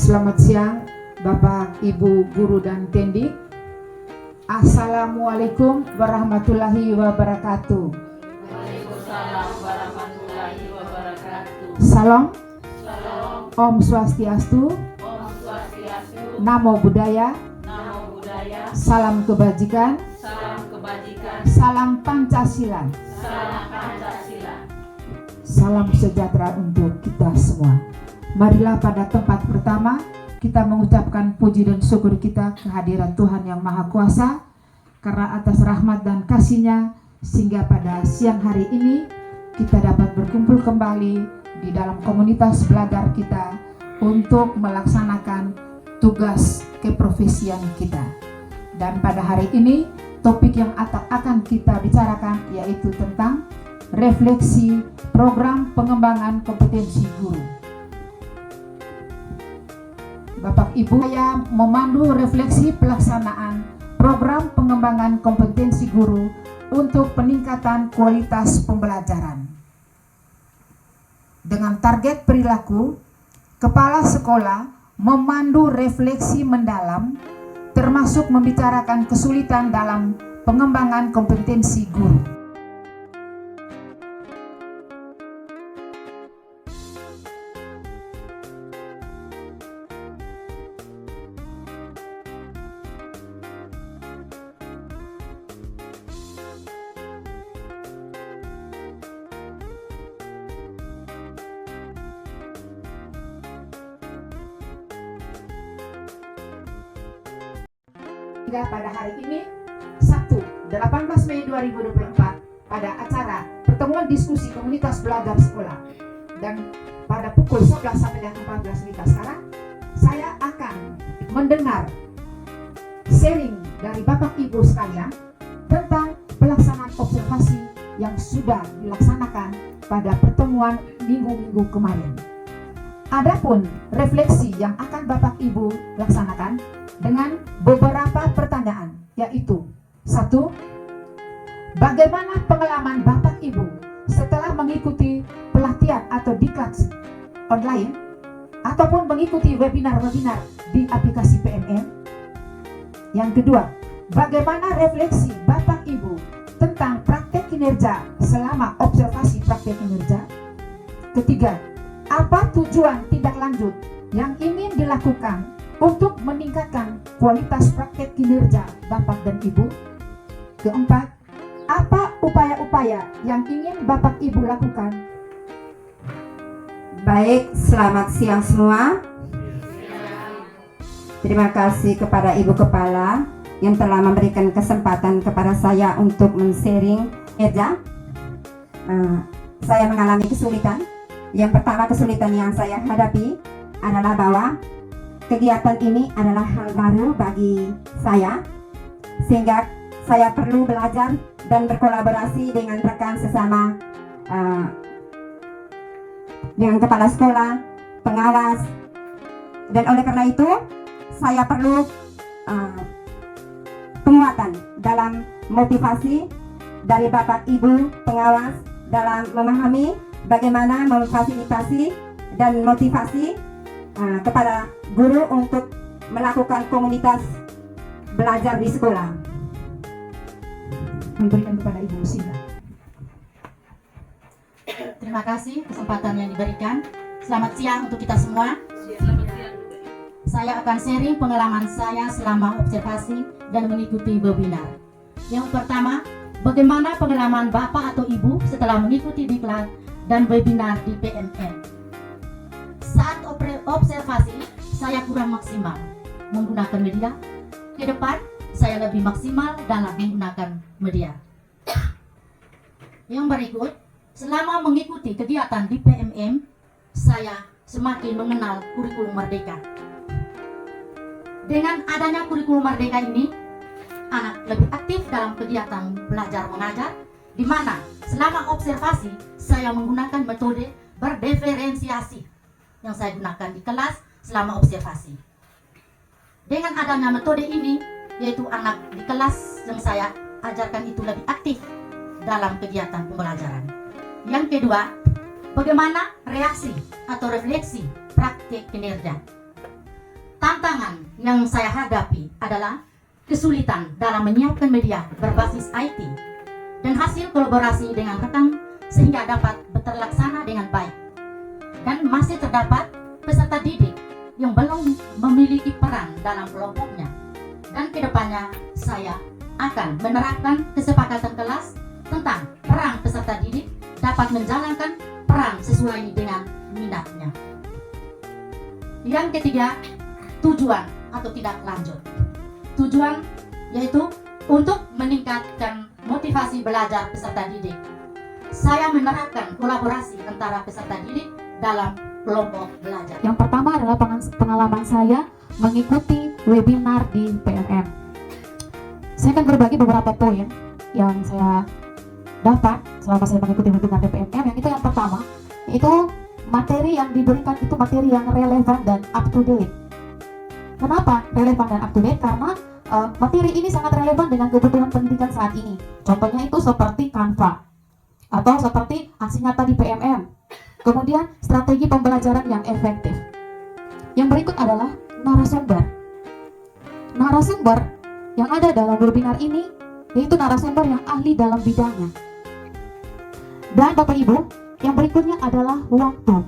Selamat siang Bapak, Ibu, Guru, dan Tendik. Assalamualaikum warahmatullahi wabarakatuh. Waalaikumsalam warahmatullahi wabarakatuh. Salam. Salam. Om Swastiastu. Om Swastiastu. Namo Buddhaya. Namo Buddhaya. Salam kebajikan. Salam kebajikan. Salam Pancasila. Salam Pancasila. Salam sejahtera untuk kita semua. Marilah pada tempat pertama kita mengucapkan puji dan syukur kita kehadiran Tuhan Yang Maha Kuasa karena atas rahmat dan kasih-Nya sehingga pada siang hari ini kita dapat berkumpul kembali di dalam komunitas belajar kita untuk melaksanakan tugas keprofesian kita. Dan pada hari ini topik yang akan kita bicarakan yaitu tentang refleksi program pengembangan kompetensi guru. Bapak Ibu, saya memandu refleksi pelaksanaan program pengembangan kompetensi guru untuk peningkatan kualitas pembelajaran. Dengan target perilaku, kepala sekolah memandu refleksi mendalam termasuk membicarakan kesulitan dalam pengembangan kompetensi guru. Pada hari ini, Sabtu 18 Mei 2024, pada acara pertemuan diskusi komunitas belajar sekolah, dan pada pukul 11 sampai dengan 14 WIB sekarang, saya akan mendengar sharing dari Bapak Ibu sekalian tentang pelaksanaan observasi yang sudah dilaksanakan pada pertemuan minggu-minggu kemarin. Adapun refleksi yang akan Bapak Ibu laksanakan dengan beberapa pertanyaan, yaitu 1. Bagaimana pengalaman Bapak Ibu setelah mengikuti pelatihan atau diklat online ataupun mengikuti webinar-webinar di aplikasi PNM? Yang kedua, bagaimana refleksi Bapak Ibu tentang praktek kinerja selama observasi praktek kinerja? Ketiga, apa tujuan tindak lanjut yang ingin dilakukan untuk meningkatkan kualitas praktek kinerja Bapak dan Ibu? Keempat, apa upaya-upaya yang ingin Bapak Ibu lakukan? Baik, selamat siang semua. Terima kasih kepada Ibu Kepala yang telah memberikan kesempatan kepada saya untuk men-sharing kerja. Saya mengalami kesulitan. Yang pertama, kesulitan yang saya hadapi adalah bahwa kegiatan ini adalah hal baru bagi saya, sehingga saya perlu belajar dan berkolaborasi dengan rekan sesama, dengan kepala sekolah, pengawas, dan oleh karena itu saya perlu penguatan dalam motivasi dari Bapak Ibu pengawas dalam memahami bagaimana memfasilitasi dan motivasi kepada guru untuk melakukan komunitas belajar di sekolah. Memberikan kepada Ibu Sinda. Terima kasih kesempatan yang diberikan. Selamat siang untuk kita semua. Saya akan sharing pengalaman saya selama observasi dan mengikuti webinar. Yang pertama, bagaimana pengalaman Bapak atau Ibu setelah mengikuti diklat dan webinar di PNM? Saat observasi, saya kurang maksimal menggunakan media. Ke depan, saya lebih maksimal dalam menggunakan media. Yang berikut, selama mengikuti kegiatan di PMM, saya semakin mengenal kurikulum Merdeka. Dengan adanya kurikulum Merdeka ini, anak lebih aktif dalam kegiatan belajar mengajar, di mana selama observasi saya menggunakan metode berdiferensiasi yang saya gunakan di kelas selama observasi. Dengan adanya metode ini, yaitu anak di kelas yang saya ajarkan itu lebih aktif dalam kegiatan pembelajaran. Yang kedua, bagaimana reaksi atau refleksi praktik kinerja. tantangan yang saya hadapi adalah kesulitan dalam menyiapkan media berbasis IT dan hasil kolaborasi dengan rekan sehingga dapat terlaksana dengan baik. Dan masih terdapat peserta didik yang belum memiliki peran dalam kelompoknya. Dan kedepannya saya akan menerapkan kesepakatan kelas tentang peran peserta didik dapat menjalankan peran sesuai dengan minatnya. Yang ketiga, tujuan atau tindak lanjut. Tujuan yaitu untuk meningkatkan motivasi belajar peserta didik. Saya menerapkan kolaborasi antara peserta didik dalam kelompok belajar. Yang pertama adalah pengalaman saya mengikuti webinar di PMM. Saya akan berbagi beberapa poin yang saya dapat selama saya mengikuti webinar di PMM. Yang itu yang pertama, itu materi yang diberikan itu materi yang relevan dan up to date. Kenapa relevan dan up to date? Karena materi ini sangat relevan dengan kebutuhan pendidikan saat ini. Contohnya itu seperti Canva atau seperti aksi nyata di PMM. Kemudian strategi pembelajaran yang efektif. Yang berikut adalah narasumber. Narasumber yang ada dalam webinar ini yaitu narasumber yang ahli dalam bidangnya. Dan Bapak Ibu, yang berikutnya adalah waktu.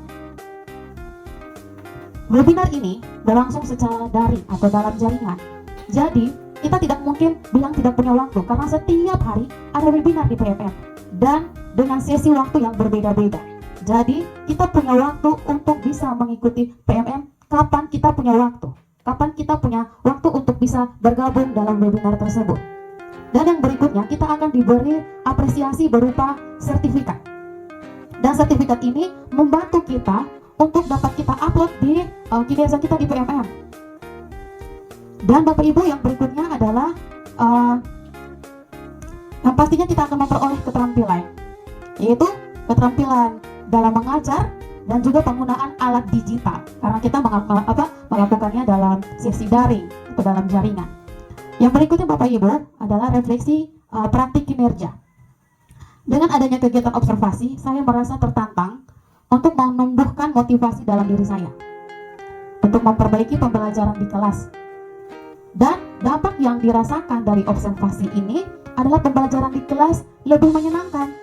Webinar ini berlangsung secara daring atau dalam jaringan. Jadi, kita tidak mungkin bilang tidak punya waktu karena setiap hari ada webinar di PMM dan dengan sesi waktu yang berbeda-beda. Jadi, kita punya waktu untuk bisa mengikuti PMM kapan kita punya waktu. Kapan kita punya waktu untuk bisa bergabung dalam webinar tersebut. Dan yang berikutnya, kita akan diberi apresiasi berupa sertifikat. Dan sertifikat ini membantu kita untuk dapat kita upload di kinerja kita di PMM. Dan Bapak Ibu, yang berikutnya adalah yang pastinya kita akan memperoleh keterampilan, yaitu keterampilan dalam mengajar dan juga penggunaan alat digital karena kita melakukannya dalam sesi daring atau dalam jaringan. Yang berikutnya Bapak Ibu adalah refleksi praktik kinerja. Dengan adanya kegiatan observasi, saya merasa tertantang untuk menumbuhkan motivasi dalam diri saya untuk memperbaiki pembelajaran di kelas. Dan dampak yang dirasakan dari observasi ini adalah pembelajaran di kelas lebih menyenangkan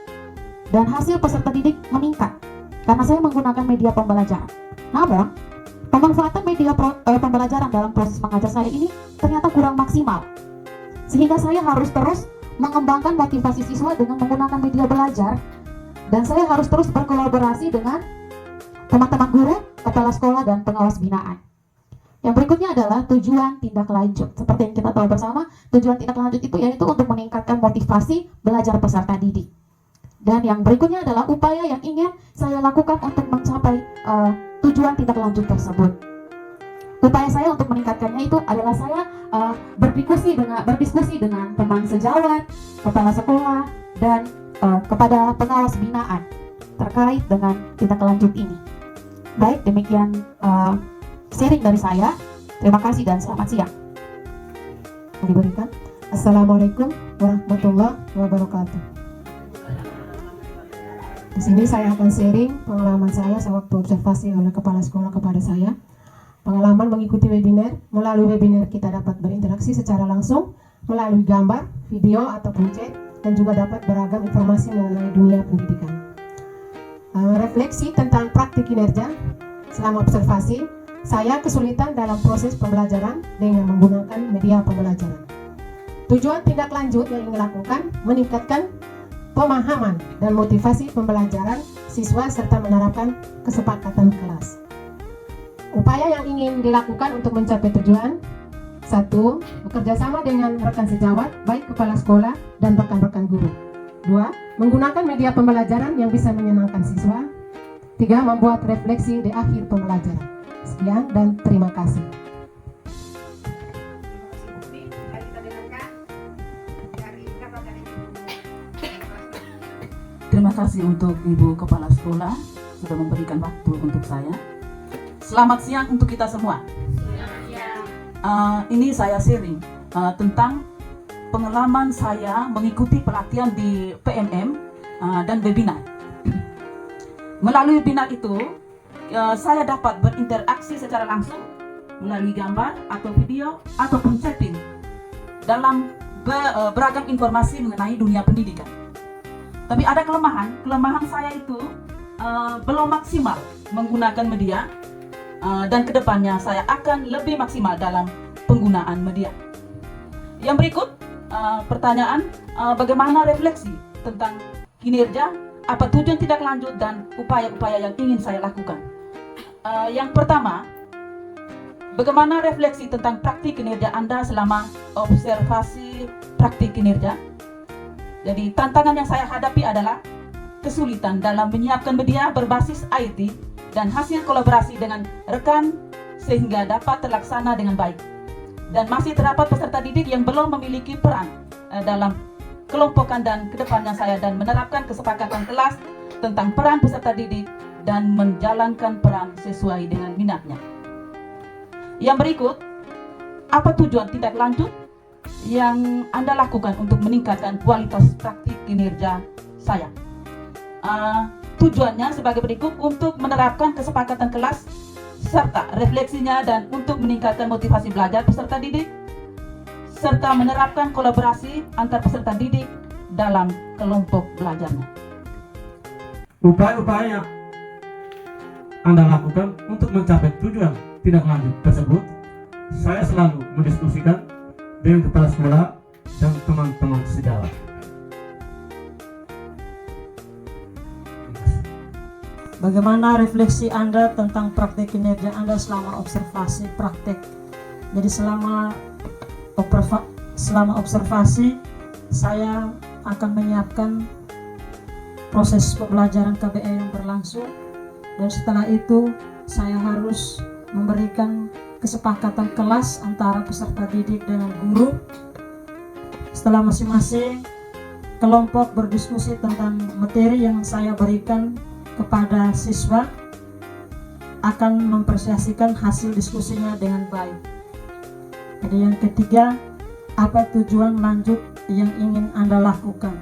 dan hasil peserta didik meningkat karena saya menggunakan media pembelajaran. Namun, pemanfaatan media pembelajaran dalam proses mengajar saya ini ternyata kurang maksimal, sehingga saya harus terus mengembangkan motivasi siswa dengan menggunakan media belajar, dan saya harus terus berkolaborasi dengan teman-teman guru, kepala sekolah, dan pengawas binaan. Yang berikutnya adalah tujuan tindak lanjut. Seperti yang kita tahu bersama, tujuan tindak lanjut itu yaitu untuk meningkatkan motivasi belajar peserta didik. Dan yang berikutnya adalah upaya yang ingin saya lakukan untuk mencapai tujuan tindak lanjut tersebut. Upaya saya untuk meningkatkannya itu adalah saya berdiskusi dengan teman sejawat, kepala sekolah, dan kepada pengawas binaan terkait dengan tindak lanjut ini. Baik, demikian sharing dari saya. Terima kasih dan selamat siang. Diberikan. Assalamualaikum warahmatullahi wabarakatuh. Di sini saya akan sharing pengalaman saya sewaktu observasi oleh kepala sekolah kepada saya. Pengalaman mengikuti webinar. Melalui webinar kita dapat berinteraksi secara langsung melalui gambar, video ataupun chat, dan juga dapat beragam informasi mengenai dunia pendidikan. Refleksi tentang praktik kinerja. Selama observasi, saya kesulitan dalam proses pembelajaran dengan menggunakan media pembelajaran. Tujuan tindak lanjut yang ingin dilakukan meningkatkan pemahaman dan motivasi pembelajaran siswa serta menerapkan kesepakatan kelas. Upaya yang ingin dilakukan untuk mencapai tujuan: 1. Bekerja sama dengan rekan sejawat, baik kepala sekolah dan rekan-rekan guru. 2. Menggunakan media pembelajaran yang bisa menyenangkan siswa. 3. Membuat refleksi di akhir pembelajaran. Sekian dan terima kasih. Terima kasih untuk Ibu Kepala Sekolah sudah memberikan waktu untuk saya. Selamat siang untuk kita semua. Ini saya sharing tentang pengalaman saya mengikuti pelatihan di PMM dan webinar. Melalui webinar itu, saya dapat berinteraksi secara langsung melalui gambar atau video ataupun chatting dalam beragam informasi mengenai dunia pendidikan. Tapi ada kelemahan saya itu belum maksimal menggunakan media, dan kedepannya saya akan lebih maksimal dalam penggunaan media. Yang berikut pertanyaan, bagaimana refleksi tentang kinerja, apa tujuan tindak lanjut dan upaya-upaya yang ingin saya lakukan. Yang pertama, bagaimana refleksi tentang praktik kinerja Anda selama observasi praktik kinerja. Jadi tantangan yang saya hadapi adalah kesulitan dalam menyiapkan media berbasis IT dan hasil kolaborasi dengan rekan sehingga dapat terlaksana dengan baik. Dan masih terdapat peserta didik yang belum memiliki peran dalam kelompokan dan kedepannya saya dan menerapkan kesepakatan kelas tentang peran peserta didik dan menjalankan peran sesuai dengan minatnya. Yang berikut, apa tujuan tindak lanjut yang Anda lakukan untuk meningkatkan kualitas praktik kinerja saya? Tujuannya sebagai berikut: untuk menerapkan kesepakatan kelas serta refleksinya dan untuk meningkatkan motivasi belajar peserta didik serta menerapkan kolaborasi antar peserta didik dalam kelompok belajarnya. Upaya-upaya yang Anda lakukan untuk mencapai tujuan tindak lanjut tersebut, saya selalu mendiskusikan dengan kepala sekolah dan teman-teman sejawat. Bagaimana refleksi Anda tentang praktek kinerja Anda selama observasi praktek? Jadi selama observasi, saya akan menyiapkan proses pembelajaran KBE yang berlangsung, dan setelah itu saya harus memberikan kesepakatan kelas antara peserta didik dengan guru. Setelah masing-masing kelompok berdiskusi tentang materi yang saya berikan kepada siswa, akan mempersiapkan hasil diskusinya dengan baik. Jadi yang ketiga, apa tujuan lanjut yang ingin Anda lakukan?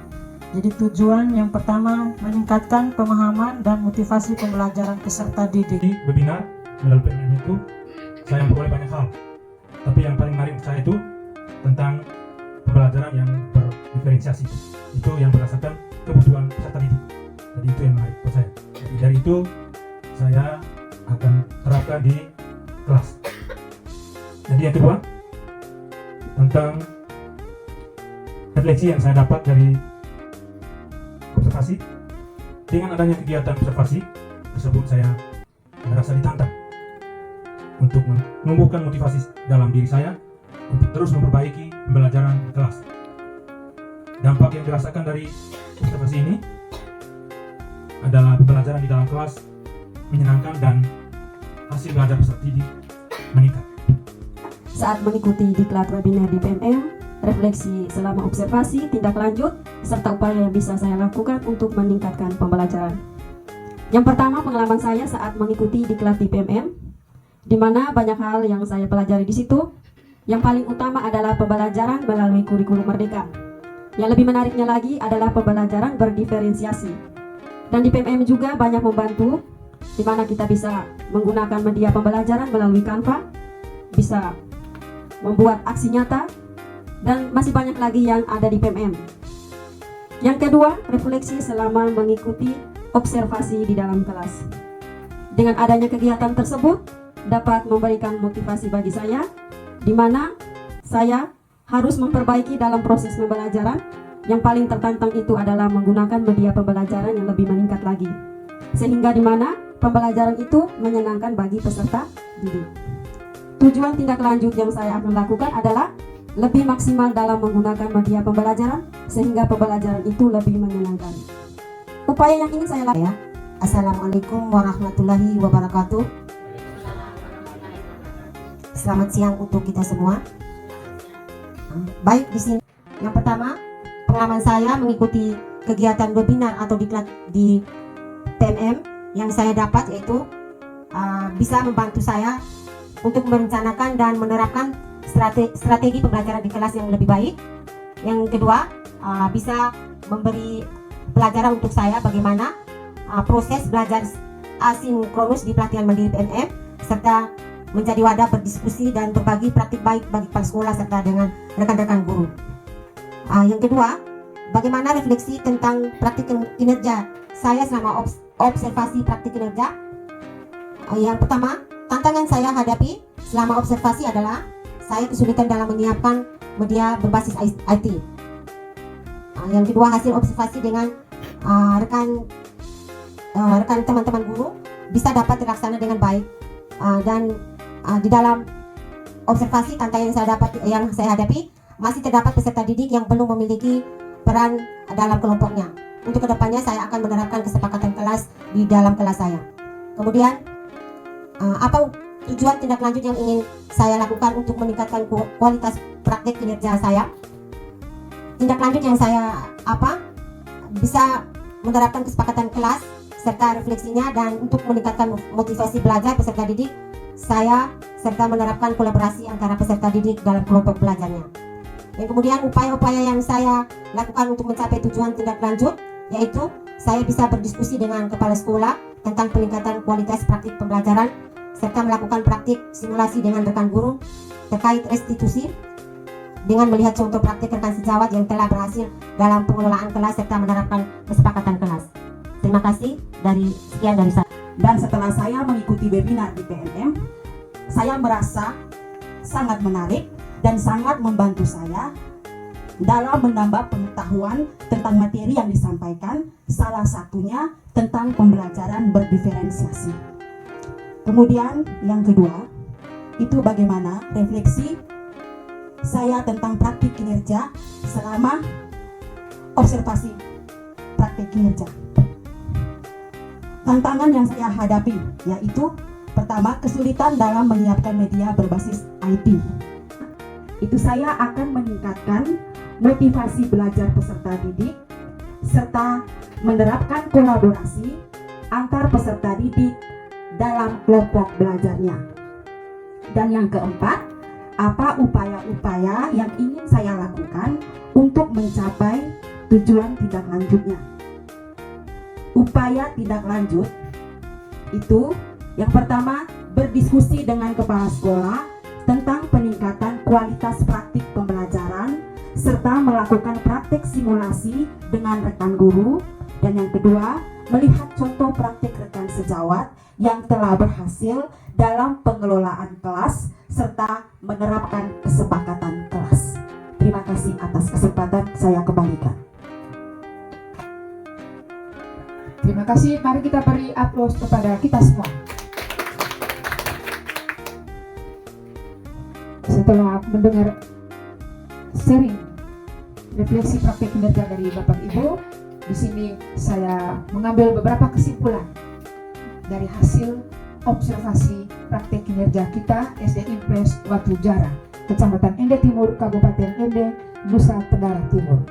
Jadi tujuan yang pertama, meningkatkan pemahaman dan motivasi pembelajaran peserta didik. Di webinar melalui PMM itu saya memperoleh banyak hal, tapi yang paling menarik saya itu tentang pembelajaran yang berdiferensiasi, itu yang berdasarkan kebutuhan peserta didik. Jadi itu yang menarik buat saya. Jadi dari itu saya akan terapkan di kelas. Jadi yang kedua, tentang refleksi yang saya dapat dari observasi. Dengan adanya kegiatan observasi tersebut, saya merasa ditantang untuk menumbuhkan motivasi dalam diri saya untuk terus memperbaiki pembelajaran di kelas. Dampak yang dirasakan dari observasi ini adalah pembelajaran di dalam kelas menyenangkan dan hasil belajar peserta didik meningkat. Saat mengikuti diklat webinar di PMM, refleksi selama observasi, tindak lanjut, serta upaya yang bisa saya lakukan untuk meningkatkan pembelajaran. Yang pertama, pengalaman saya saat mengikuti diklat di PMM, di mana banyak hal yang saya pelajari di situ. Yang paling utama adalah pembelajaran melalui kurikulum merdeka. Yang lebih menariknya lagi adalah pembelajaran berdiferensiasi. Dan di PMM juga banyak membantu, di mana kita bisa menggunakan media pembelajaran melalui Canva, bisa membuat aksi nyata, dan masih banyak lagi yang ada di PMM. Yang kedua, refleksi selama mengikuti observasi di dalam kelas. Dengan adanya kegiatan tersebut, dapat memberikan motivasi bagi saya, di mana saya harus memperbaiki dalam proses pembelajaran. Yang paling tertantang itu adalah menggunakan media pembelajaran yang lebih meningkat lagi, sehingga di mana pembelajaran itu menyenangkan bagi peserta didik. Tujuan tindak lanjut yang saya akan lakukan adalah lebih maksimal dalam menggunakan media pembelajaran sehingga pembelajaran itu lebih menyenangkan. Upaya yang ingin saya lakukan. Assalamualaikum warahmatullahi wabarakatuh. Selamat siang untuk kita semua. Baik, di sini yang pertama, pengalaman saya mengikuti kegiatan webinar atau diklat di PMM yang saya dapat yaitu bisa membantu saya untuk merencanakan dan menerapkan strategi pembelajaran di kelas yang lebih baik. Yang kedua, bisa memberi pelajaran untuk saya bagaimana proses belajar asinkronus di pelatihan mandiri PMM, serta menjadi wadah berdiskusi dan berbagi praktik baik bagi kepala sekolah serta dengan rekan-rekan guru. Yang kedua, bagaimana refleksi tentang praktik kinerja saya selama observasi praktik kinerja. Yang pertama, tantangan saya hadapi selama observasi adalah saya kesulitan dalam menyiapkan media berbasis IT. Yang kedua, hasil observasi dengan rekan teman-teman guru bisa dapat terlaksana dengan baik, dan di dalam observasi tantangan yang saya hadapi masih terdapat peserta didik yang belum memiliki peran dalam kelompoknya. Untuk kedepannya saya akan menerapkan kesepakatan kelas di dalam kelas saya. Kemudian apa tujuan tindak lanjut yang ingin saya lakukan untuk meningkatkan kualitas praktik kinerja saya? Tindak lanjut yang saya bisa menerapkan kesepakatan kelas serta refleksinya, dan untuk meningkatkan motivasi belajar peserta didik saya serta menerapkan kolaborasi antara peserta didik dalam kelompok belajarnya. Dan kemudian upaya-upaya yang saya lakukan untuk mencapai tujuan tindak lanjut yaitu saya bisa berdiskusi dengan kepala sekolah tentang peningkatan kualitas praktik pembelajaran serta melakukan praktik simulasi dengan rekan guru terkait restitusi dengan melihat contoh praktik rekan sejawat yang telah berhasil dalam pengelolaan kelas serta menerapkan kesepakatan kelas. Terima kasih sekian dari saya. Dan setelah saya mengikuti webinar di PNM, saya merasa sangat menarik dan sangat membantu saya dalam menambah pengetahuan tentang materi yang disampaikan, salah satunya tentang pembelajaran berdiferensiasi. Kemudian yang kedua, itu bagaimana refleksi saya tentang praktik kinerja selama observasi praktik kinerja. Tantangan yang saya hadapi yaitu pertama, kesulitan dalam menyiapkan media berbasis IT. Itu saya akan meningkatkan motivasi belajar peserta didik serta menerapkan kolaborasi antar peserta didik dalam kelompok belajarnya. Dan yang keempat, apa upaya-upaya yang ingin saya lakukan untuk mencapai tujuan tindak lanjutnya. Upaya tindak lanjut itu yang pertama, berdiskusi dengan kepala sekolah tentang peningkatan kualitas praktik pembelajaran serta melakukan praktik simulasi dengan rekan guru. Dan yang kedua, melihat contoh praktik rekan sejawat yang telah berhasil dalam pengelolaan kelas serta menerapkan kesepakatan kelas. Terima kasih atas kesempatan saya kembalikan. Terima kasih, mari kita beri aplaus kepada kita semua. Setelah mendengar sharing refleksi praktik kinerja dari Bapak Ibu, di sini saya mengambil beberapa kesimpulan dari hasil observasi praktik kinerja kita SD Impres Watu Jara, Kecamatan Ende Timur, Kabupaten Ende, Nusa Tenggara Timur.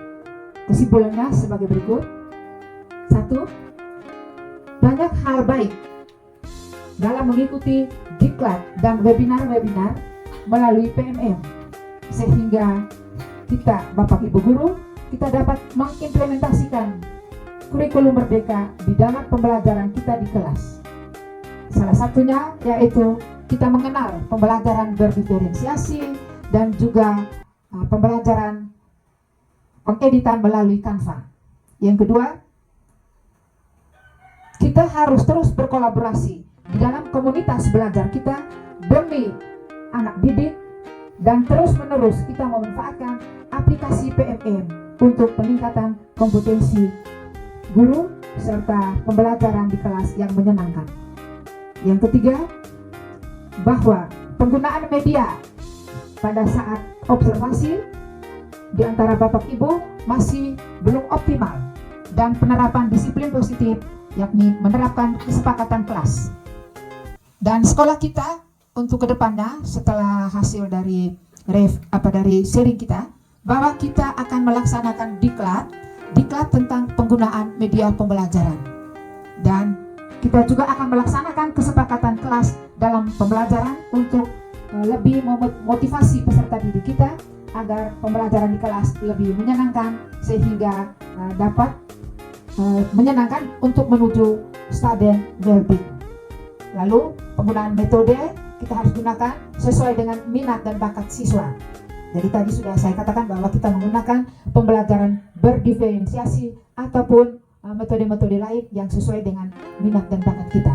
Kesimpulannya sebagai berikut. 1. Banyak hal baik dalam mengikuti diklat dan webinar-webinar melalui PMM, sehingga kita, Bapak Ibu Guru, kita dapat mengimplementasikan kurikulum merdeka di dalam pembelajaran kita di kelas. Salah satunya yaitu kita mengenal pembelajaran berdiferensiasi dan juga pembelajaran pengeditan melalui Canva. Yang kedua, kita harus terus berkolaborasi di dalam komunitas belajar kita demi anak didik, dan terus-menerus kita memanfaatkan aplikasi PMM untuk peningkatan kompetensi guru serta pembelajaran di kelas yang menyenangkan. Yang ketiga, bahwa penggunaan media pada saat observasi di antara Bapak Ibu masih belum optimal, dan penerapan disiplin positif yakni menerapkan kesepakatan kelas. Dan sekolah kita untuk kedepannya setelah hasil dari sharing kita, bahwa kita akan melaksanakan diklat tentang penggunaan media pembelajaran, dan kita juga akan melaksanakan kesepakatan kelas dalam pembelajaran untuk lebih memotivasi peserta didik kita agar pembelajaran di kelas lebih menyenangkan, sehingga dapat menyenangkan untuk menuju student well-being. Lalu penggunaan metode kita harus gunakan sesuai dengan minat dan bakat siswa. Jadi tadi sudah saya katakan bahwa kita menggunakan pembelajaran berdiferensiasi ataupun metode-metode lain yang sesuai dengan minat dan bakat kita.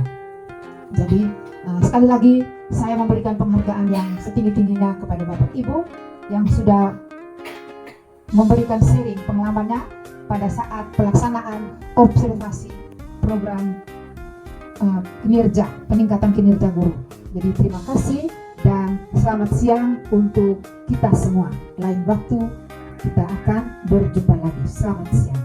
Jadi sekali lagi saya memberikan penghargaan yang setinggi-tingginya kepada Bapak Ibu yang sudah memberikan sharing pengalamannya pada saat pelaksanaan observasi program kinerja, peningkatan kinerja guru. Jadi terima kasih dan selamat siang untuk kita semua. Lain waktu kita akan berjumpa lagi. Selamat siang.